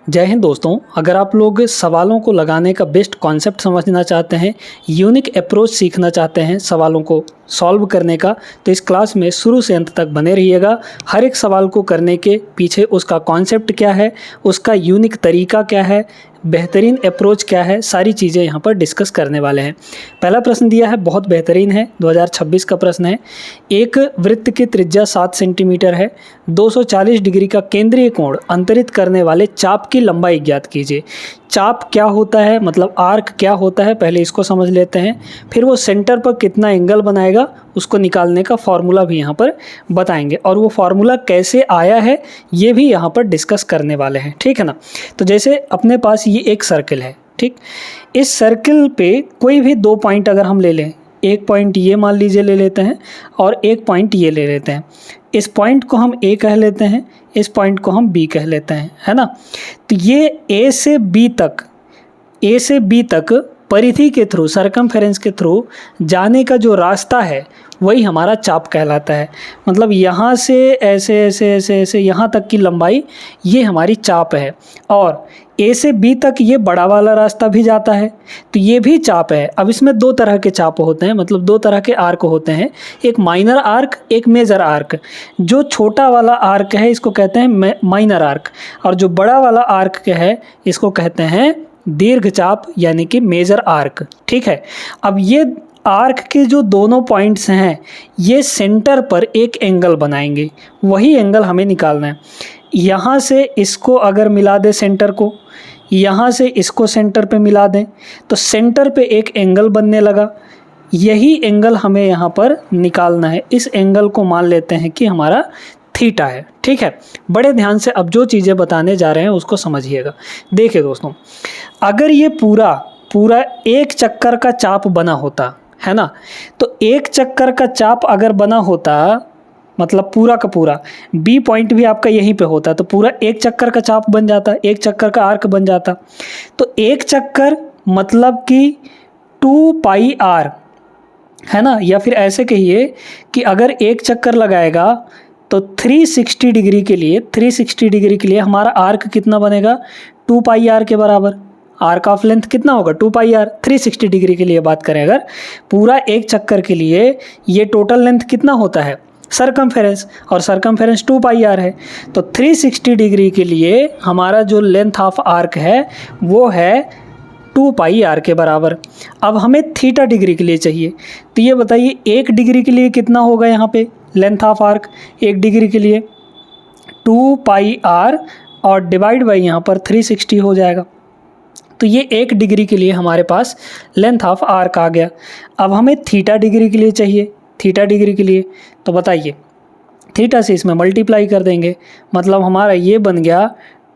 जय हिंद दोस्तों। अगर आप लोग सवालों को लगाने का बेस्ट कॉन्सेप्ट समझना चाहते हैं, यूनिक अप्रोच सीखना चाहते हैं सवालों को सॉल्व करने का, तो इस क्लास में शुरू से अंत तक बने रहिएगा। हर एक सवाल को करने के पीछे उसका कॉन्सेप्ट क्या है, उसका यूनिक तरीका क्या है, बेहतरीन अप्रोच क्या है, सारी चीज़ें यहाँ पर डिस्कस करने वाले हैं। पहला प्रश्न दिया है, बहुत बेहतरीन है, 2026 का प्रश्न है। एक वृत्त की त्रिज्या 7 सेंटीमीटर है, 240 डिग्री का केंद्रीय कोण अंतरित करने वाले चाप की लंबाई ज्ञात कीजिए। चाप क्या होता है, मतलब आर्क क्या होता है, पहले इसको समझ लेते हैं, फिर वो सेंटर पर कितना एंगल बनाएगा उसको निकालने का फॉर्मूला भी यहाँ पर बताएंगे, और वो फार्मूला कैसे आया है ये भी यहाँ पर डिस्कस करने वाले हैं, ठीक है ना। तो जैसे अपने पास ये एक सर्किल है, ठीक, इस सर्किल पे कोई भी 2 पॉइंट अगर हम ले लें, एक पॉइंट ये मान लीजिए ले लेते हैं और एक पॉइंट ये ले लेते हैं। इस पॉइंट को हम ए कह लेते हैं, इस पॉइंट को हम बी कह लेते हैं, है ना। तो ये ए से बी तक परिधि के थ्रू, सरकमफेरेंस के थ्रू जाने का जो रास्ता है वही हमारा चाप कहलाता है। मतलब यहाँ से ऐसे ऐसे ऐसे ऐसे यहाँ तक की लंबाई ये हमारी चाप है, और ए से बी तक ये बड़ा वाला रास्ता भी जाता है, तो ये भी चाप है। अब इसमें 2 तरह के चाप होते हैं, मतलब 2 तरह के आर्क होते हैं, एक माइनर आर्क, एक मेजर आर्क। जो छोटा वाला आर्क है इसको कहते हैं माइनर आर्क, और जो बड़ा वाला आर्क है इसको कहते हैं दीर्घ चाप, यानी कि मेजर आर्क, ठीक है। अब ये आर्क के जो दोनों पॉइंट्स हैं ये सेंटर पर एक एंगल बनाएंगे, वही एंगल हमें निकालना है। यहाँ से इसको अगर मिला दें सेंटर को, यहाँ से इसको सेंटर पे मिला दें, तो सेंटर पे एक एंगल बनने लगा। यही एंगल हमें यहाँ पर निकालना है। इस एंगल को मान लेते हैं कि हमारा थीटा है, ठीक है। बड़े ध्यान से अब जो चीज़ें बताने जा रहे हैं उसको समझिएगा। देखिए दोस्तों, अगर ये पूरा एक चक्कर का चाप बना होता है ना, तो एक चक्कर का चाप अगर बना होता, मतलब पूरा का पूरा बी पॉइंट भी आपका यहीं पे होता, तो पूरा एक चक्कर का चाप बन जाता, एक चक्कर का आर्क बन जाता। तो एक चक्कर मतलब कि 2 पाई आर, है ना। या फिर ऐसे कहिए कि अगर एक चक्कर लगाएगा तो 360 डिग्री के लिए हमारा आर्क कितना बनेगा, 2 पाई आर के बराबर। आर्क ऑफ लेंथ कितना होगा, 2 पाई आर। 360 डिग्री के लिए बात करें अगर, पूरा एक चक्कर के लिए ये टोटल लेंथ कितना होता है, सरकमफेरेंस, और सरकमफेरेंस 2 पाई आर है। तो 360 डिग्री के लिए हमारा जो लेंथ ऑफ आर्क है वो है 2 पाई आर के बराबर। अब हमें थीटा डिग्री के लिए चाहिए, तो ये बताइए 1 डिग्री के लिए कितना होगा यहाँ पे लेंथ ऑफ आर्क। 1 डिग्री के लिए 2 पाई आर और डिवाइड बाई यहाँ पर 360 हो जाएगा। तो ये 1 डिग्री के लिए हमारे पास लेंथ ऑफ आर्क आ गया। अब हमें थीटा डिग्री के लिए चाहिए, थीटा डिग्री के लिए तो बताइए, थीटा से इसमें मल्टीप्लाई कर देंगे, मतलब हमारा ये बन गया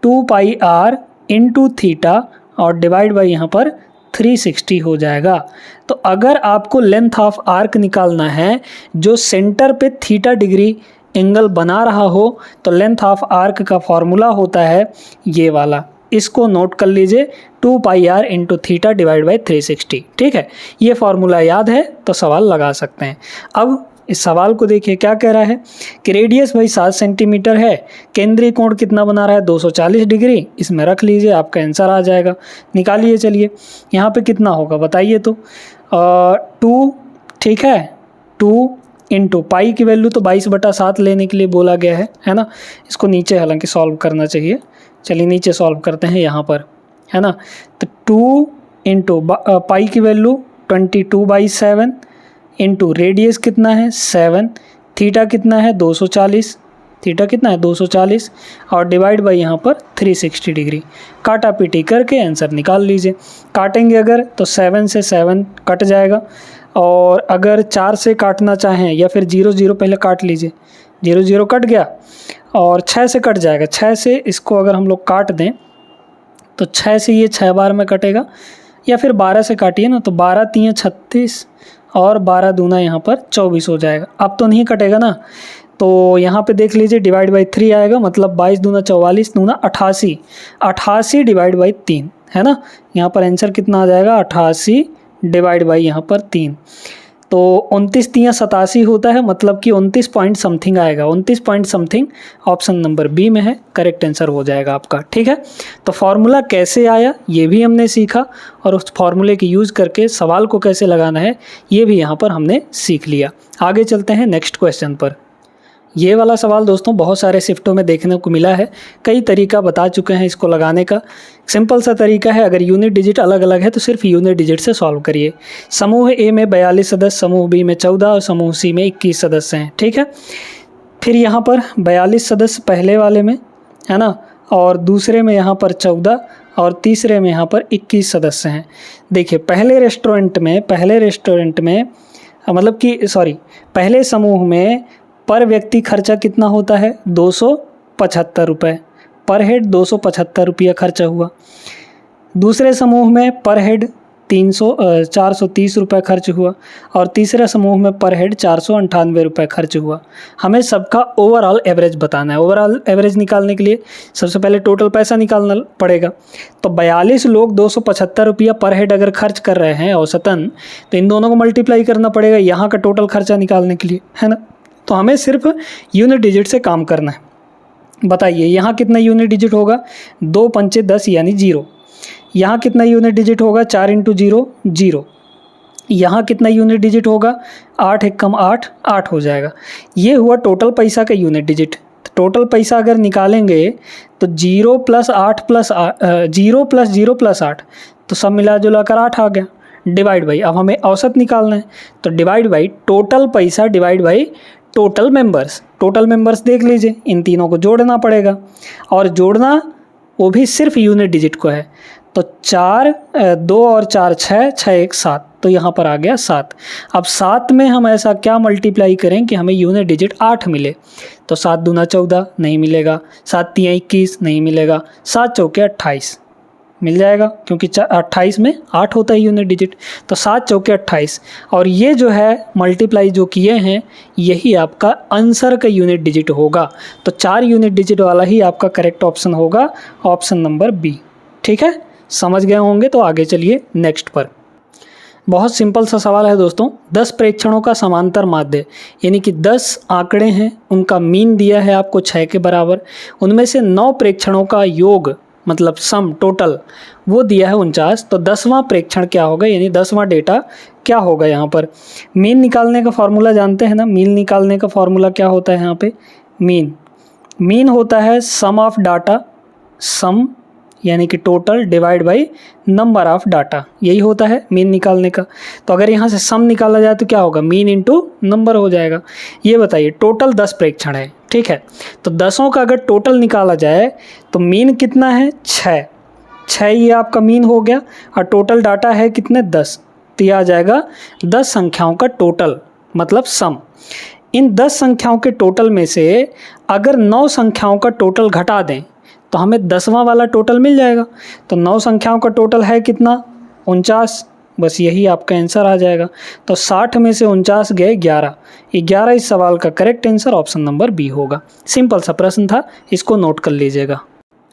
2 पाई आर इंटू थीटा और डिवाइड बाई यहाँ पर 360 हो जाएगा। तो अगर आपको लेंथ ऑफ आर्क निकालना है जो सेंटर पे थीटा डिग्री एंगल बना रहा हो, तो लेंथ ऑफ आर्क का फॉर्मूला होता है ये वाला, इसको नोट कर लीजिए, 2 pi r into theta divide by 360, ठीक है। ये फार्मूला याद है तो सवाल लगा सकते हैं। अब इस सवाल को देखिए क्या कह रहा है कि रेडियस भाई 7 सेंटीमीटर है, केंद्रीय कोण कितना बना रहा है, 240 डिग्री। इसमें रख लीजिए, आपका आंसर आ जाएगा। निकालिए, चलिए यहाँ पे कितना होगा बताइए तो। 2, ठीक है, 2 इंटू पाई की वैल्यू तो 22/7 लेने के लिए बोला गया है ना। इसको नीचे हालांकि सॉल्व करना चाहिए, चलिए नीचे सॉल्व करते हैं यहाँ पर, है ना। तो 2 इंटू पाई की वैल्यू 22/7 इंटू रेडियस कितना है 7, थीटा कितना है 240, थीटा कितना है 240 और डिवाइड बाई यहाँ पर 360 डिग्री। काटा पीटी करके आंसर निकाल लीजिए। काटेंगे अगर तो 7 से 7 कट जाएगा, और अगर 4 से काटना चाहें या फिर 0 0 पहले काट लीजिए, 0 0 कट गया, और 6 से कट जाएगा। 6 से इसको अगर हम लोग काट दें तो 6 से ये 6 बार में कटेगा, या फिर 12 से काटिए ना, तो 12 3 36 और 12 दूना यहाँ पर 24 हो जाएगा। अब तो नहीं कटेगा ना, तो यहाँ पे देख लीजिए डिवाइड बाई 3 आएगा, मतलब 22 दूना 44 दूना 88, 88 डिवाइड बाई 3, है ना। यहाँ पर आंसर कितना आ जाएगा 88 डिवाइड बाई यहाँ पर 3। तो 29 तियाँ 87 होता है, मतलब कि 29 पॉइंट समथिंग आएगा, 29 point something option number B में है, करेक्ट आंसर हो जाएगा आपका। ठीक है, तो फार्मूला कैसे आया ये भी हमने सीखा, और उस फार्मूले की यूज़ करके सवाल को कैसे लगाना है ये भी यहाँ पर हमने सीख लिया। आगे चलते हैं नेक्स्ट क्वेश्चन पर। ये वाला सवाल दोस्तों बहुत सारे शिफ्टों में देखने को मिला है, कई तरीका बता चुके हैं इसको लगाने का। सिंपल सा तरीका है, अगर यूनिट डिजिट अलग अलग है तो सिर्फ यूनिट डिजिट से सॉल्व करिए। समूह ए में 42 सदस्य, समूह बी में 14 और समूह सी में 21 सदस्य हैं। ठीक है, फिर यहाँ पर 42 सदस्य पहले वाले में है ना, और दूसरे में यहाँ पर 14 और तीसरे में यहाँ पर 21 सदस्य हैं। देखिए पहले रेस्टोरेंट में मतलब कि पहले समूह में पर व्यक्ति खर्चा कितना होता है, 275 रुपये पर हेड, 275 रुपया खर्चा हुआ। दूसरे समूह में पर हेड 430 रुपये खर्च हुआ, और तीसरे समूह में पर हेड 498 रुपये खर्च हुआ। हमें सबका ओवरऑल एवरेज बताना है। ओवरऑल एवरेज निकालने के लिए सबसे पहले टोटल पैसा निकालना पड़ेगा। तो 42 लोग 275 रुपया पर हेड अगर खर्च कर रहे हैं औसतन, तो इन दोनों को मल्टीप्लाई करना पड़ेगा यहाँ का टोटल खर्चा निकालने के लिए, है ना। तो हमें सिर्फ यूनिट डिजिट से काम करना है। बताइए यहाँ कितना यूनिट डिजिट होगा, 2 पंचे 10 यानी 0। यहाँ कितना यूनिट डिजिट होगा, 4 इंटू 0 0। यहाँ कितना यूनिट डिजिट होगा, 8 एक कम 8 8 हो जाएगा। ये हुआ टोटल पैसा का यूनिट डिजिट। तो टोटल पैसा अगर निकालेंगे तो 0 प्लस 8 प्लस 0 प्लस 0 प्लस 8, तो सब मिला जुला कर 8 आ गया। डिवाइड बाई, अब हमें औसत निकालना है, तो डिवाइड बाई टोटल पैसा डिवाइड बाई टोटल मेंबर्स देख लीजिए, इन तीनों को जोड़ना पड़ेगा, और जोड़ना वो भी सिर्फ यूनिट डिजिट को है। तो 2 और 4 6, 6 1 7, तो यहाँ पर आ गया 7। अब 7 में हम ऐसा क्या मल्टीप्लाई करें कि हमें यूनिट डिजिट 8 मिले। तो 7 दूना 14 नहीं मिलेगा, 7 तियाँ 21 नहीं मिलेगा, 7 चौके 28 मिल जाएगा, क्योंकि 28 में 8 होता है यूनिट डिजिट। तो 7 चौके 28, और ये जो है मल्टीप्लाई जो किए हैं यही आपका आंसर का यूनिट डिजिट होगा। तो 4 यूनिट डिजिट वाला ही आपका करेक्ट ऑप्शन होगा, ऑप्शन नंबर बी। ठीक है, समझ गए होंगे। तो आगे चलिए नेक्स्ट पर। बहुत सिंपल सा सवाल है दोस्तों। 10 प्रेक्षणों का समांतर माध्य, यानी कि 10 आंकड़े हैं, उनका मीन दिया है आपको 6 के बराबर। उनमें से 9 प्रेक्षणों का योग मतलब सम टोटल वो दिया है 49। तो 10वां प्रेक्षण क्या होगा, यानी 10वां डेटा क्या होगा। यहाँ पर मीन निकालने का फॉर्मूला जानते हैं ना। मीन निकालने का फॉर्मूला क्या होता है यहाँ पे, मीन होता है सम ऑफ डाटा, सम यानी कि total divide by number of data, यही होता है मीन निकालने का। तो अगर यहाँ से सम निकाला जाए तो क्या होगा, मीन इंटू नंबर हो जाएगा। ये बताइए टोटल 10 प्रेक्षण है, ठीक है। तो 10 का अगर टोटल निकाला जाए तो मीन कितना है, 6 ये आपका मीन हो गया, और टोटल डाटा है कितने, 10। तो यह आ जाएगा 10 संख्याओं का टोटल मतलब सम। इन 10 संख्याओं के टोटल में से अगर 9 संख्याओं का टोटल घटा दें तो हमें 10वां वाला टोटल मिल जाएगा। तो 9 संख्याओं का टोटल है कितना, 49। बस यही आपका आंसर आ जाएगा। तो 60 में से 49 गए 11 इस सवाल का correct answer option number B होगा। सिंपल सा प्रश्न था, इसको नोट कर लीजिएगा।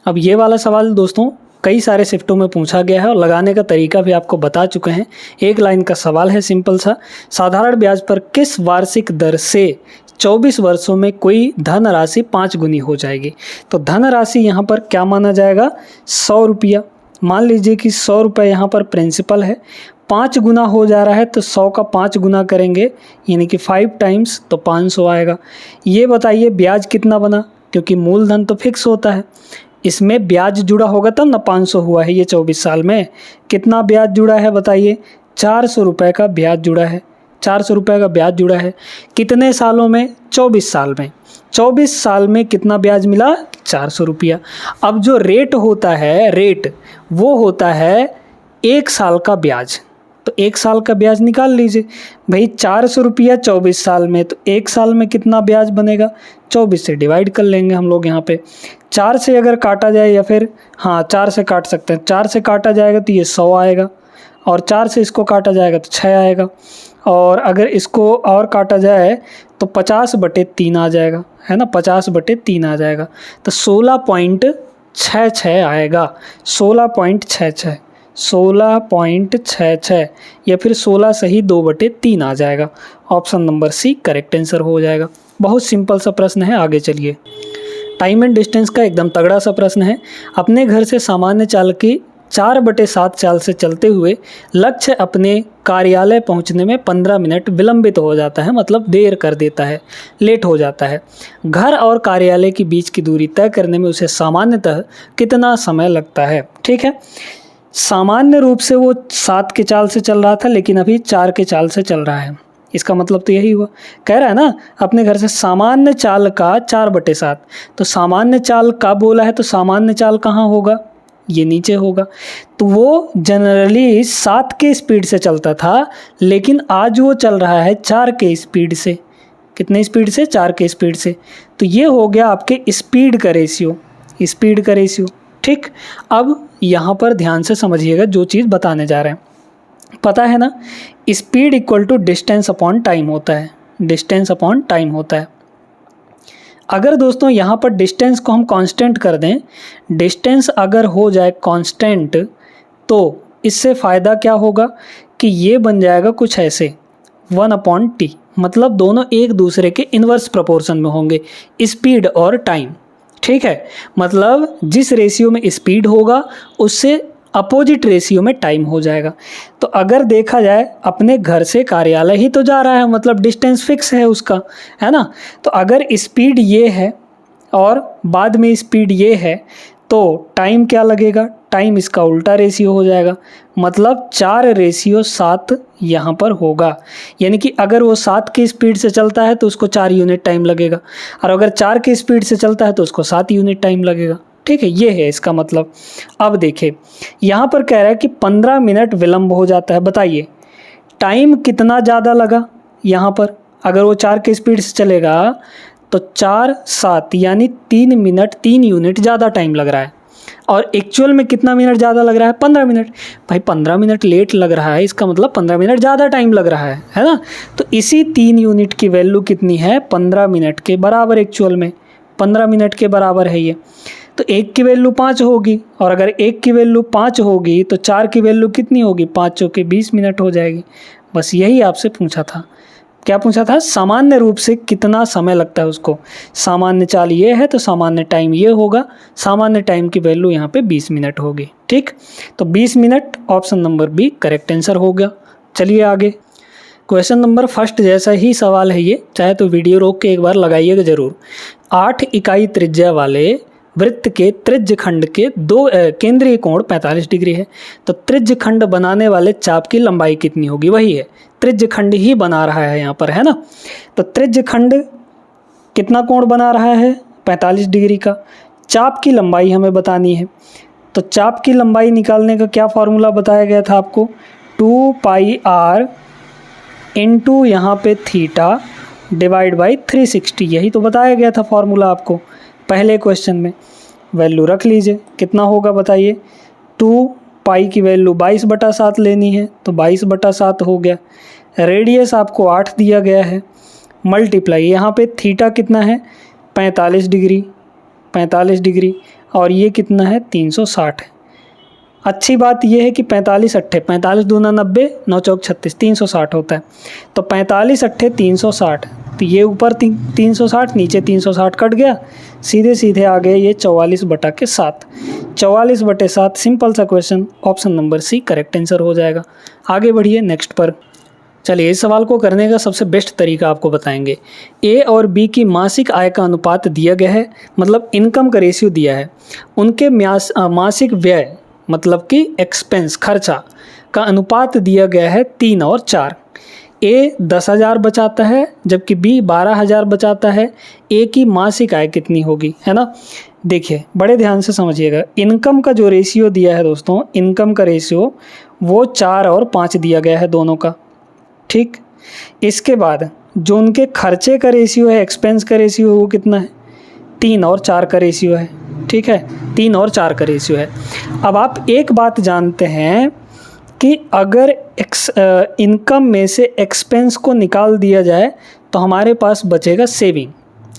अब ये वाला सवाल दोस्तों कई सारे शिफ्टों में पूछा गया है और लगाने का तरीका भी आपको बता चुके हैं। एक लाइन का सवाल है सिंपल सा, साधारण ब्याज पर किस वार्षिक दर से 24 वर्षों में कोई धन राशि 5 गुनी हो जाएगी। तो धन राशि यहाँ पर क्या माना जाएगा, 100 रुपया। मान लीजिए कि 100 रुपये यहाँ पर प्रिंसिपल है, 5 गुना हो जा रहा है तो 100 का 5 गुना करेंगे यानी कि 5 टाइम्स, तो 500 आएगा। ये बताइए ब्याज कितना बना, क्योंकि मूलधन तो फिक्स होता है, इसमें ब्याज जुड़ा होगा तब ना 500 हुआ है। ये 24 साल में कितना ब्याज जुड़ा है बताइए, 400 रुपये का ब्याज जुड़ा है। 400 रुपये का ब्याज जुड़ा है कितने सालों में, 24 साल में। 24 साल में कितना ब्याज मिला, 400 रुपया। अब जो रेट होता है, रेट वो होता है 1 साल का ब्याज। तो 1 साल का ब्याज निकाल लीजिए भाई, 400 रुपया 24 साल में, तो 1 साल में कितना ब्याज बनेगा, 24 से डिवाइड कर लेंगे हम लोग। यहाँ पे 4 से अगर काटा जाए, या फिर हाँ 4 से काट सकते हैं, 4 से काटा जाएगा तो ये 100 आएगा, और 4 से इसको काटा जाएगा तो 6 आएगा, और अगर इसको और काटा जाए तो 50/3 आ जाएगा, है ना, 50/3 आ जाएगा। तो 16.66 आएगा, 16.66। 16.66 या फिर 16 सही 2/3 आ जाएगा। Option number C correct answer हो जाएगा। बहुत सिंपल सा प्रश्न है, आगे चलिए। टाइम एंड डिस्टेंस का एकदम तगड़ा सा प्रश्न है। अपने घर से सामान्य चाल की 4/7 चाल से चलते हुए लक्ष्य अपने कार्यालय पहुंचने में 15 मिनट विलंबित हो जाता है, मतलब देर कर देता है, लेट हो जाता है। घर और कार्यालय के बीच की दूरी तय करने में उसे सामान्यतः कितना समय लगता है? ठीक है, सामान्य रूप से वो 7 के चाल से चल रहा था, लेकिन अभी 4 के चाल से चल रहा है। इसका मतलब तो यही हुआ, कह रहा है ना अपने घर से सामान्य चाल का 4/7। तो सामान्य चाल का बोला है, तो सामान्य चाल कहाँ होगा? ये नीचे होगा। तो वो जनरली 7 के स्पीड से चलता था, लेकिन आज वो चल रहा है 4 के स्पीड से। कितने स्पीड से? 4 के स्पीड से। तो ये हो गया आपके स्पीड का रेशियो, स्पीड का रेशियो। ठीक, अब यहाँ पर ध्यान से समझिएगा जो चीज़ बताने जा रहे हैं। पता है ना, speed equal to distance upon time होता है, डिस्टेंस अपॉन टाइम होता है। अगर दोस्तों यहाँ पर डिस्टेंस को हम कांस्टेंट कर दें, डिस्टेंस अगर हो जाए कांस्टेंट, तो इससे फ़ायदा क्या होगा कि ये बन जाएगा कुछ ऐसे 1/t, मतलब दोनों एक दूसरे के इन्वर्स प्रोपोर्शन में होंगे, स्पीड और टाइम। ठीक है, मतलब जिस रेशियो में स्पीड होगा उससे अपोजिट रेशियो में टाइम हो जाएगा। तो अगर देखा जाए अपने घर से कार्यालय ही तो जा रहा है, मतलब डिस्टेंस फिक्स है उसका, है ना। तो अगर स्पीड ये है और बाद में स्पीड ये है, तो टाइम क्या लगेगा? टाइम इसका उल्टा रेशियो हो जाएगा, मतलब 4/7 यहाँ पर होगा। यानी कि अगर वो 7 की स्पीड से चलता है तो उसको 4 यूनिट टाइम लगेगा, और अगर 4 की स्पीड से चलता है तो उसको 7 यूनिट टाइम लगेगा। ठीक है, ये है इसका मतलब। अब देखिए यहाँ पर कह रहा है कि 15 मिनट विलंब हो जाता है। बताइए टाइम कितना ज़्यादा लगा यहाँ पर? अगर वो 4 की स्पीड से चलेगा तो 4/7 यानी 3 मिनट 3 यूनिट ज़्यादा टाइम लग रहा है, और एक्चुअल में कितना मिनट ज़्यादा लग रहा है? 15 मिनट। भाई 15 मिनट लेट लग रहा है, इसका मतलब 15 मिनट ज़्यादा टाइम लग रहा है ना। तो इसी 3 यूनिट की वैल्यू कितनी है? 15 मिनट के बराबर, एक्चुअल में 15 मिनट के बराबर है ये। तो 1 की वैल्यू 5 होगी, और अगर 1 की वैल्यू 5 होगी तो 4 की वैल्यू कितनी होगी? 5 चौके 20 मिनट हो जाएगी। बस यही आपसे पूछा था। क्या पूछा था? सामान्य रूप से कितना समय लगता है उसको। सामान्य चाल ये है तो सामान्य टाइम ये होगा, सामान्य टाइम की वैल्यू यहाँ पे 20 मिनट होगी। ठीक, तो 20 minute option number B correct answer हो गया। चलिए आगे, क्वेश्चन नंबर फर्स्ट जैसा ही सवाल है ये, चाहे तो वीडियो रोक के एक बार लगाइएगा ज़रूर। 8 इकाई त्रिज्या वाले वृत्त के त्रिज्य खंड के केंद्रीय कोण 45 डिग्री है। तो त्रिज्य खंड बनाने वाले चाप की लंबाई कितनी होगी? वही है, त्रिज्य खंड ही बना रहा है यहाँ पर, है ना। तो त्रिज्य खंड कितना कोण बना रहा है? 45 डिग्री का। चाप की लंबाई हमें बतानी है, तो चाप की लंबाई निकालने का क्या फार्मूला बताया गया था आपको? 2πr इंटू यहाँ पे थीटा डिवाइड बाई 360, यही तो बताया गया था फार्मूला आपको पहले क्वेश्चन में। वैल्यू रख लीजिए, कितना होगा बताइए? 2π की वैल्यू 22/7 लेनी है, तो 22/7 हो गया। रेडियस आपको 8 दिया गया है, मल्टीप्लाई यहाँ पे थीटा कितना है? 45 डिग्री, 45 डिग्री, और ये कितना है? 360 है। अच्छी बात यह है कि 45 अट्ठे 45 दूना 90, 9 चौक 36, 360 होता है। तो 45 अट्ठे 360, तो ये ऊपर 360, नीचे 360 कट गया, सीधे सीधे आ गए ये 44/7। 44/7 सिंपल सा question, option number C correct answer हो जाएगा। आगे बढ़िए नेक्स्ट पर। चलिए इस सवाल को करने का सबसे बेस्ट तरीका आपको बताएंगे। ए और बी की मासिक आय का अनुपात दिया गया है, मतलब इनकम का रेशियो दिया है। उनके मासिक व्यय मतलब कि एक्सपेंस खर्चा का अनुपात दिया गया है 3 और 4। ए 10,000 बचाता है जबकि बी 12,000 बचाता है। ए की मासिक आय कितनी होगी, है ना। देखिए बड़े ध्यान से समझिएगा, इनकम का जो रेशियो दिया है दोस्तों, इनकम का रेशियो वो 4 और 5 दिया गया है दोनों का। ठीक, इसके बाद जो उनके खर्चे का रेशियो है, एक्सपेंस का रेशियो, वो कितना है? 3 और 4 का रेशियो है। ठीक है, 3 और 4 का रेशियो है। अब आप एक बात जानते हैं कि अगर इनकम में से एक्सपेंस को निकाल दिया जाए तो हमारे पास बचेगा सेविंग,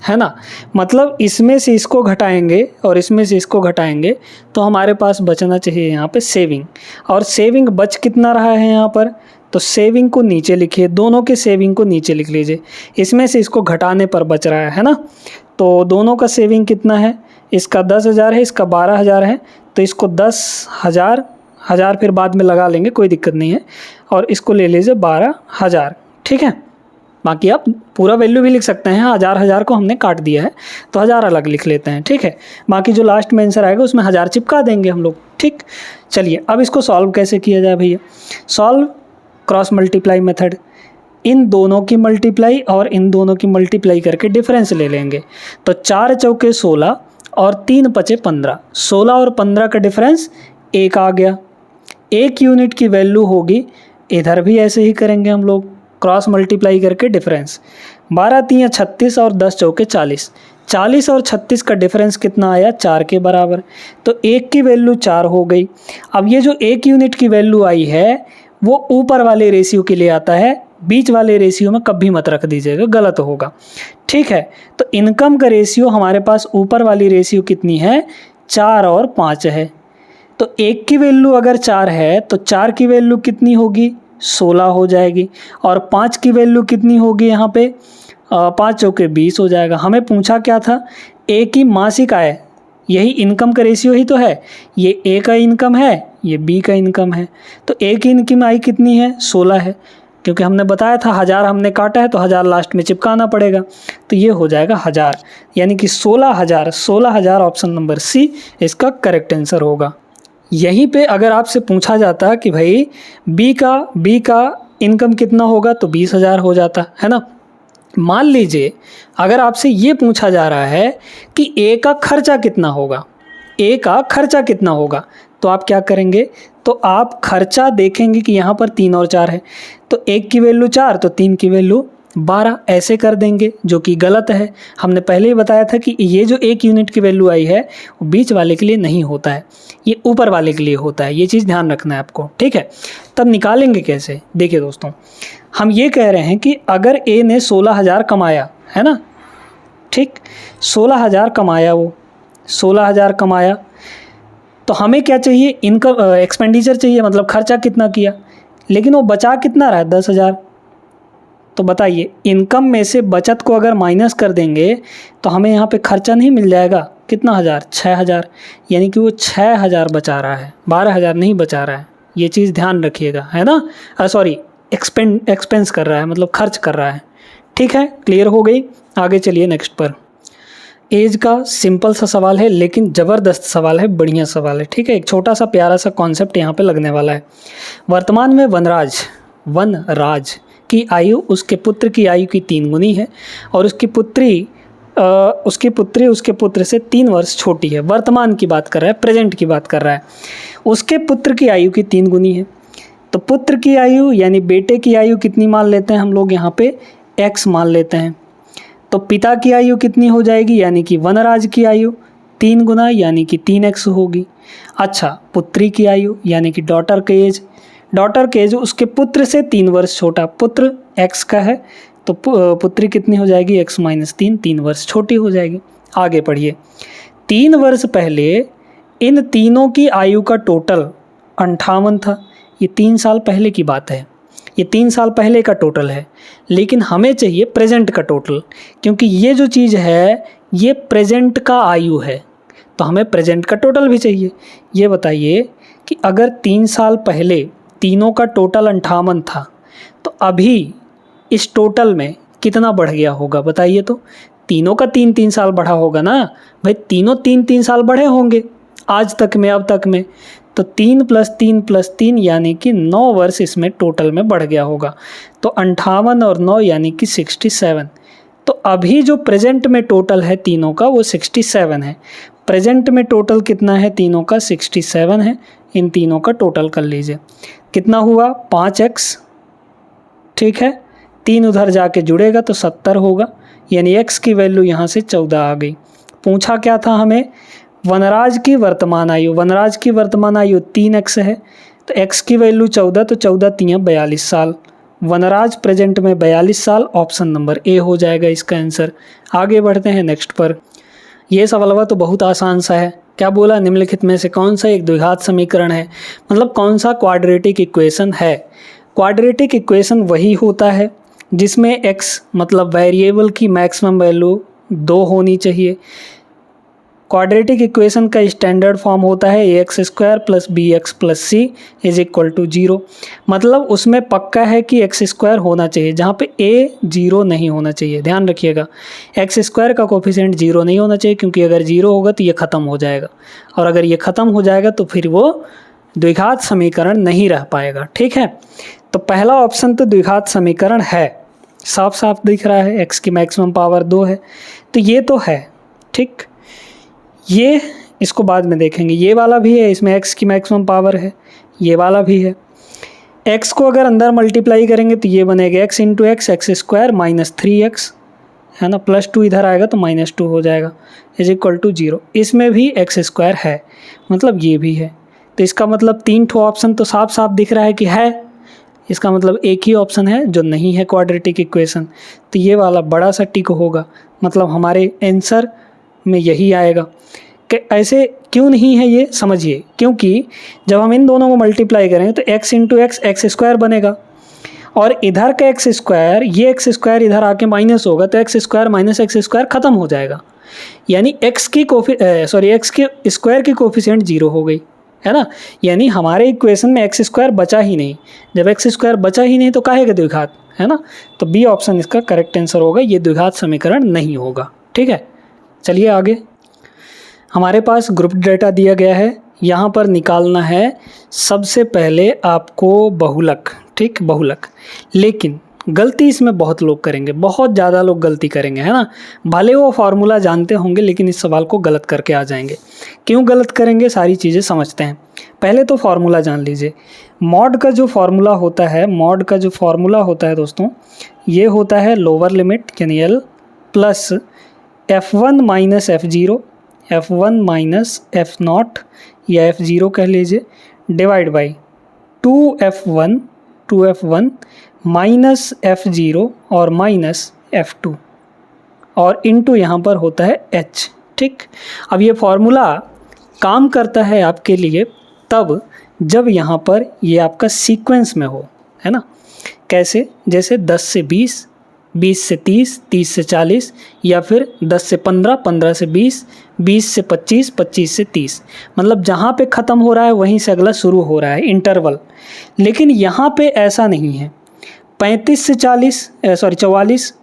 है ना। मतलब इसमें से इसको घटाएंगे और इसमें से इसको घटाएंगे तो हमारे पास बचना चाहिए यहाँ पे सेविंग। और सेविंग बच कितना रहा है यहाँ पर, तो सेविंग को नीचे लिखिए, दोनों के सेविंग को नीचे लिख लीजिए। इसमें से इसको घटाने पर बच रहा है ना। तो दोनों का सेविंग कितना है, इसका 10,000 है, इसका 12,000 है। तो इसको 10,000 हज़ार फिर बाद में लगा लेंगे, कोई दिक्कत नहीं है। और इसको ले लीजिए 12,000, ठीक है। बाकी आप पूरा वैल्यू भी लिख सकते हैं, 1000 को हमने काट दिया है तो 1000 अलग लिख लेते हैं, ठीक है। बाकी जो लास्ट में आंसर आएगा उसमें 1000 चिपका देंगे हम लोग, ठीक। चलिए अब इसको सॉल्व कैसे किया जाए भैया। सॉल्व क्रॉस मल्टीप्लाई मेथड, इन दोनों की मल्टीप्लाई और इन दोनों की मल्टीप्लाई करके डिफरेंस ले लेंगे। तो 4 चौके 16 और 3 पचे 15, 16 और 15 का डिफरेंस 1 आ गया। 1 यूनिट की वैल्यू होगी, इधर भी ऐसे ही करेंगे हम लोग, क्रॉस मल्टीप्लाई करके डिफरेंस। 12 3 36 और 10 चौके 40, 40 और 36 का डिफरेंस कितना आया, 4 के बराबर। तो 1 की वैल्यू 4 हो गई। अब ये जो 1 यूनिट की वैल्यू आई है वो ऊपर वाले रेशियो के लिए आता है, बीच वाले रेशियो में कभी मत रख दीजिएगा, गलत होगा, ठीक है। तो इनकम का रेशियो हमारे पास ऊपर वाली रेशियो कितनी है, 4 और 5 है। तो 1 की वैल्यू अगर 4 है तो 4 की वैल्यू कितनी होगी, 16 हो जाएगी। और 5 की वैल्यू कितनी होगी यहाँ पे, 5 चौके 20 हो जाएगा। हमें पूछा क्या था, ए की मासिक आय, यही इनकम का रेशियो ही तो है। ये ए का इनकम है, ये बी का इनकम है। तो ए की इनकम आय कितनी है, 16 है, क्योंकि हमने बताया था 1000 हमने काटा है तो 1000 लास्ट में चिपकाना पड़ेगा। तो ये हो जाएगा 1000, यानी कि 16,000, 16,000 ऑप्शन नंबर सी इसका करेक्ट आंसर होगा। यहीं पे अगर आपसे पूछा जाता कि भाई बी का इनकम कितना होगा तो 20,000 हो जाता है ना। मान लीजिए अगर आपसे ये पूछा जा रहा है कि ए का खर्चा कितना होगा, ए का खर्चा कितना होगा, तो आप क्या करेंगे, तो आप खर्चा देखेंगे कि यहाँ पर 3 और 4 है, तो 1 की वैल्यू 4 तो 3 की वैल्यू 12 ऐसे कर देंगे, जो कि गलत है। हमने पहले ही बताया था कि ये जो 1 यूनिट की वैल्यू आई है वो बीच वाले के लिए नहीं होता है, ये ऊपर वाले के लिए होता है, ये चीज़ ध्यान रखना है आपको, ठीक है। तब निकालेंगे कैसे, देखिए दोस्तों, हम ये कह रहे हैं कि अगर ए ने 16,000 कमाया है ना, ठीक, 16,000 कमाया, वो 16,000 कमाया, तो हमें क्या चाहिए, इनकम एक्सपेंडिचर चाहिए, मतलब खर्चा कितना किया, लेकिन वो बचा कितना रहा है, 10,000। तो बताइए इनकम में से बचत को अगर माइनस कर देंगे तो हमें यहाँ पे खर्चा नहीं मिल जाएगा, कितना हज़ार, 6,000, यानी कि वो 6,000 बचा रहा है, 12,000 नहीं बचा रहा है। ये चीज़ ध्यान रखिएगा, है ना। सॉरी, एक्सपेंस कर रहा है, मतलब खर्च कर रहा है, ठीक है। क्लियर हो गई, आगे चलिए नेक्स्ट पर। एज का सिंपल सा सवाल है लेकिन ज़बरदस्त सवाल है, बढ़िया सवाल है, ठीक है। एक छोटा सा प्यारा सा कॉन्सेप्ट यहाँ पे लगने वाला है। वर्तमान में वनराज की आयु उसके पुत्र की आयु की 3 गुनी है और उसकी पुत्री उसके पुत्र से 3 वर्ष छोटी है। वर्तमान की बात कर रहा है, प्रेजेंट की बात कर रहा है। उसके पुत्र की आयु की 3 गुनी है। तो पुत्र की आयु यानी बेटे की आयु कितनी मान लेते हैं हम लोग, यहाँ पे x मान लेते हैं। तो पिता की आयु कितनी हो जाएगी, यानी कि वनराज की आयु 3 गुना यानी कि 3x होगी। अच्छा, पुत्री की आयु यानी कि डॉटर के एज उसके पुत्र से 3 वर्ष छोटा, पुत्र x का है तो पुत्री कितनी हो जाएगी, x - 3, 3 वर्ष छोटी हो जाएगी। आगे पढ़िए, 3 वर्ष पहले इन तीनों की आयु का टोटल 58 था। ये 3 साल पहले की बात है, ये 3 साल पहले का टोटल है, लेकिन हमें चाहिए प्रेजेंट का टोटल, क्योंकि ये जो चीज़ है ये प्रेजेंट का आयु है, तो हमें प्रेजेंट का टोटल भी चाहिए। ये बताइए कि अगर 3 साल पहले तीनों का टोटल 58 था तो अभी इस टोटल में कितना बढ़ गया होगा, बताइए। तो तीनों का 3-3 साल बढ़ा होगा ना भाई, तीनों 3-3 साल बढ़े होंगे आज तक में, अब तक में। तो 3 + 3 + 3 यानी कि 9 वर्ष इसमें टोटल में बढ़ गया होगा। तो 58 और 9 यानी कि 67। तो अभी जो प्रेजेंट में टोटल है तीनों का वो 67 है। प्रेजेंट में टोटल कितना है तीनों का, 67 है। इन तीनों का टोटल कर लीजिए, कितना हुआ, 5x, ठीक है। 3 उधर जाके जुड़ेगा तो 70 होगा, यानी x की वैल्यू यहाँ से 14 आ गई। पूछा क्या था हमें, वनराज की वर्तमान आयु 3x है, तो x की वैल्यू 14, तो 14 × 3 = 42 साल वनराज प्रेजेंट में 42 साल, ऑप्शन नंबर ए हो जाएगा इसका आंसर। आगे बढ़ते हैं नेक्स्ट पर। ये सवाल तो बहुत आसान सा है। क्या बोला, निम्नलिखित में से कौन सा एक द्विघात समीकरण है, मतलब कौन सा क्वाड्रेटिक इक्वेशन है। क्वाड्रेटिक इक्वेशन वही होता है जिसमें x मतलब वेरिएबल की मैक्सिमम वैल्यू 2 होनी चाहिए। क्वाड्रेटिक इक्वेशन का स्टैंडर्ड फॉर्म होता है ax² + bx + c = 0। मतलब उसमें पक्का है कि x² होना चाहिए, जहाँ पे a 0 नहीं होना चाहिए। ध्यान रखिएगा, x² का कोफिशिएंट 0 नहीं होना चाहिए, क्योंकि अगर 0 होगा तो ये ख़त्म हो जाएगा, और अगर ये ख़त्म हो जाएगा तो फिर वो द्विघात समीकरण नहीं रह पाएगा। ठीक है, तो पहला ऑप्शन तो द्विघात समीकरण है, साफ साफ दिख रहा है, x की मैक्सिमम पावर 2 है, तो ये तो है। ठीक, ये इसको बाद में देखेंगे। ये वाला भी है, इसमें x की मैक्सिमम पावर है, ये वाला भी है। x को अगर अंदर मल्टीप्लाई करेंगे तो ये बनेगा x × x x² - 3x, है ना, +2 इधर आएगा तो -2 हो जाएगा, = 0। इसमें भी x² है, मतलब ये भी है। तो इसका मतलब 3 ठो ऑप्शन तो साफ साफ दिख रहा है कि है। इसका मतलब एक ही ऑप्शन है जो नहीं है क्वाड्रेटिक इक्वेशन, तो ये वाला बड़ा सा टिक होगा, मतलब हमारे आंसर में यही आएगा। कि ऐसे क्यों नहीं है ये समझिए, क्योंकि जब हम इन दोनों को मल्टीप्लाई करेंगे तो x × x x² बनेगा, और इधर का x², ये x² इधर आके माइनस होगा, तो x² - x² ख़त्म हो जाएगा, यानी x के स्क्वायर की कोफिशिएंट 0 हो गई, है ना। यानी हमारे इक्वेशन में x² बचा ही नहीं। जब x² बचा ही नहीं तो काहे का द्विघात, है ना। तो बी ऑप्शन इसका करेक्ट आंसर होगा, ये द्विघात समीकरण नहीं होगा। ठीक है, चलिए आगे। हमारे पास ग्रुप डेटा दिया गया है, यहाँ पर निकालना है सबसे पहले आपको बहुलक। ठीक, बहुलक, लेकिन गलती इसमें बहुत लोग करेंगे, बहुत ज़्यादा लोग गलती करेंगे, है ना। भले वो फार्मूला जानते होंगे लेकिन इस सवाल को गलत करके आ जाएंगे। क्यों गलत करेंगे, सारी चीज़ें समझते हैं। पहले तो फार्मूला जान लीजिए। मॉड का जो फार्मूला होता है, दोस्तों, ये होता है लोअर लिमिट यानी L plus F1 - F0, F1 - F0 या F0 कह लीजिए, divide by 2F1 minus F0 और माइनस F2, और इनटू यहाँ पर होता है H। ठीक, अब ये फॉर्मूला काम करता है आपके लिए तब जब यहाँ पर ये आपका सीक्वेंस में हो, है ना। कैसे, जैसे 10 से 20, 20 से 30, 30 से 40, या फिर 10 से 15, 15 से 20, 20 से 25, 25 से 30, मतलब जहाँ पे ख़त्म हो रहा है वहीं से अगला शुरू हो रहा है, इंटरवल। लेकिन यहाँ पे ऐसा नहीं है, 35 से 44,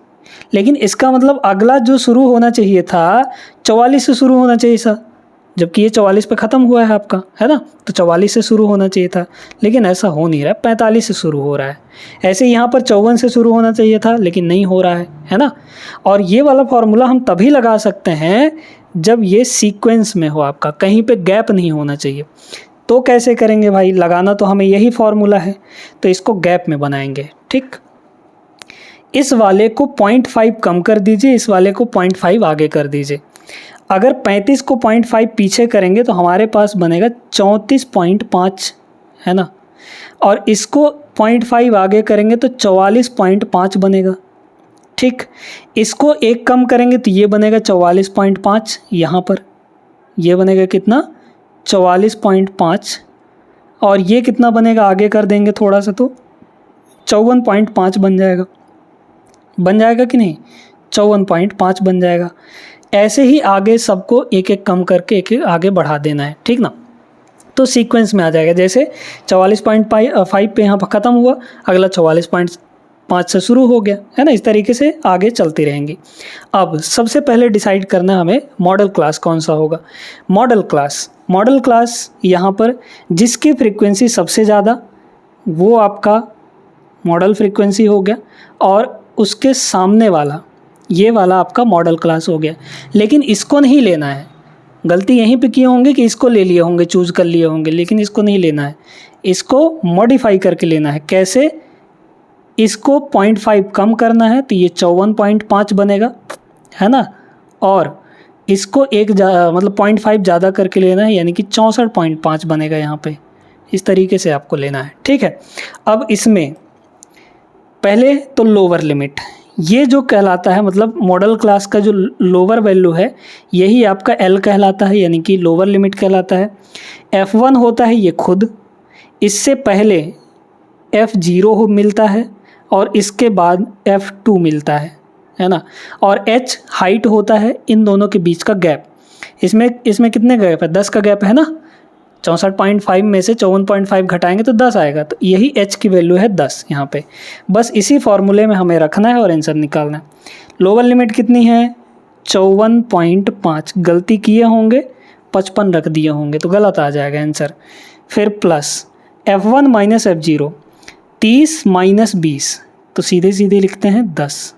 लेकिन इसका मतलब अगला जो शुरू होना चाहिए था 44 से शुरू होना चाहिए था, जबकि ये 44 पे ख़त्म हुआ है आपका, है ना। तो 44 से शुरू होना चाहिए था, लेकिन ऐसा हो नहीं रहा है, 45 से शुरू हो रहा है। ऐसे यहाँ पर 54 से शुरू होना चाहिए था, लेकिन नहीं हो रहा है ना। और ये वाला फॉर्मूला हम तभी लगा सकते हैं जब ये सीक्वेंस में हो, आपका कहीं पे गैप नहीं होना चाहिए। तो कैसे करेंगे भाई, लगाना तो हमें यही फॉर्मूला है, तो इसको गैप में बनाएंगे। ठीक, इस वाले को 0.5 कम कर दीजिए, इस वाले को 0.5 आगे कर दीजिए। अगर 35 को 0.5 पीछे करेंगे तो हमारे पास बनेगा 34.5, है ना। और इसको 0.5 आगे करेंगे तो 44.5 बनेगा। ठीक, इसको 1 कम करेंगे तो ये बनेगा 44.5, यहाँ पर ये बनेगा कितना, 44.5, और ये कितना बनेगा आगे कर देंगे थोड़ा सा तो 54.5 बन जाएगा कि नहीं, 54.5 बन जाएगा। ऐसे ही आगे सबको एक एक कम करके एक एक आगे बढ़ा देना है, ठीक ना। तो सीक्वेंस में आ जाएगा, जैसे 44.5 पे यहाँ पर ख़त्म हुआ, अगला 44.5 से शुरू हो गया, है ना। इस तरीके से आगे चलती रहेंगी। अब सबसे पहले डिसाइड करना हमें मॉडल क्लास कौन सा होगा। मॉडल क्लास यहाँ पर जिसकी फ्रीक्वेंसी सबसे ज़्यादा वो आपका मॉडल फ्रीक्वेंसी हो गया, और उसके सामने वाला ये वाला आपका मॉडल क्लास हो गया। लेकिन इसको नहीं लेना है, गलती यहीं पे किए होंगे कि इसको ले लिए होंगे, चूज़ कर लिए होंगे, लेकिन इसको नहीं लेना है, इसको मॉडिफाई करके लेना है। कैसे, इसको 0.5 कम करना है तो ये 54.5 बनेगा, है ना। और इसको मतलब 0.5 ज़्यादा करके लेना है, यानी कि 64.5 बनेगा यहाँ पे। इस तरीके से आपको लेना है, ठीक है। अब इसमें पहले तो लोअर लिमिट, ये जो कहलाता है मतलब मॉडल क्लास का जो लोअर वैल्यू है यही आपका L कहलाता है, यानी कि लोअर लिमिट कहलाता है। F1 होता है ये खुद, इससे पहले F0 मिलता है और इसके बाद F2 मिलता है ना। और H हाइट होता है इन दोनों के बीच का गैप। इसमें कितने गैप है, 10 का गैप है ना। 64.5 में से 54.5 घटाएंगे तो 10 आएगा, तो यही H की वैल्यू है 10 यहाँ पे। बस इसी फॉर्मूले में हमें रखना है और आंसर निकालना है। लोअर लिमिट कितनी है 54.5, गलती किए होंगे 55 रख दिए होंगे तो गलत आ जाएगा आंसर। फिर plus F1 minus F0, 30 minus 20 तो सीधे सीधे लिखते हैं 10,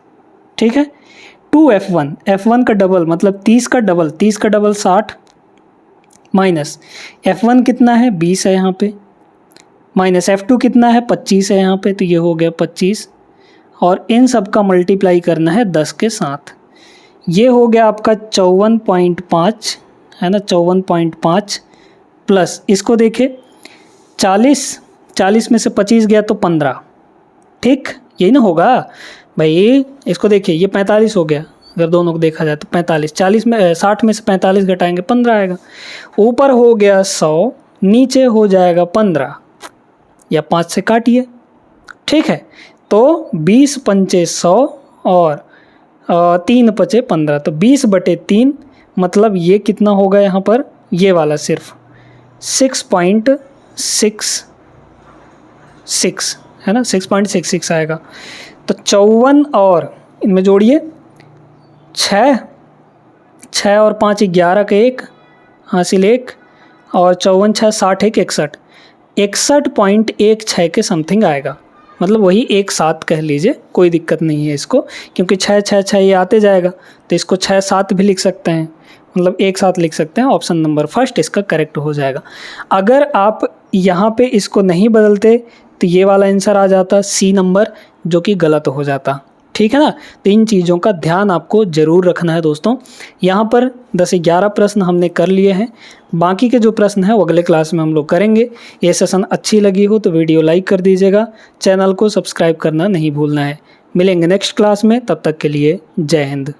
ठीक है। 2F1, F1 का डबल मतलब 30 का डबल, 30 का डबल 60 माइनस F1 कितना है 20 है यहाँ पे, माइनस F2 कितना है 25 है यहाँ पे, तो ये हो गया 25 और इन सब का मल्टीप्लाई करना है 10 के साथ। ये हो गया आपका 54.5 है ना, 54.5 प्लस इसको देखे 40 में से 25 गया तो 15, ठीक यही ना होगा भाई। इसको देखिए ये 45 हो गया, अगर दोनों को देखा जाए तो 45, 60 में से 45 घटाएंगे 15 आएगा। ऊपर हो गया 100, नीचे हो जाएगा 15 या 5 से काटिए, ठीक है। तो 20 पंचे 100 और 3 पचे 15, तो 20/3 मतलब ये कितना होगा यहाँ पर, ये वाला सिर्फ 6.66 है ना, 6.66 आएगा। तो 54 और इनमें जोड़िए 6 और 5 11 का 1 हासिल 1 और 54 6 60 1 61.16 के समथिंग आएगा। मतलब वही एक साथ कह लीजिए, कोई दिक्कत नहीं है इसको, क्योंकि 6 6 6 ये आते जाएगा तो इसको 6 7 भी लिख सकते हैं, मतलब एक साथ लिख सकते हैं। ऑप्शन नंबर फर्स्ट इसका करेक्ट हो जाएगा। अगर आप यहाँ पे इसको नहीं बदलते तो ये वाला आंसर आ जाता सी नंबर, जो कि गलत हो जाता, ठीक है ना। तो इन चीज़ों का ध्यान आपको ज़रूर रखना है दोस्तों। यहाँ पर 10 से 11 प्रश्न हमने कर लिए हैं, बाकी के जो प्रश्न हैं वो अगले क्लास में हम लोग करेंगे। ये सेशन अच्छी लगी हो तो वीडियो लाइक कर दीजिएगा, चैनल को सब्सक्राइब करना नहीं भूलना है। मिलेंगे नेक्स्ट क्लास में, तब तक के लिए जय हिंद।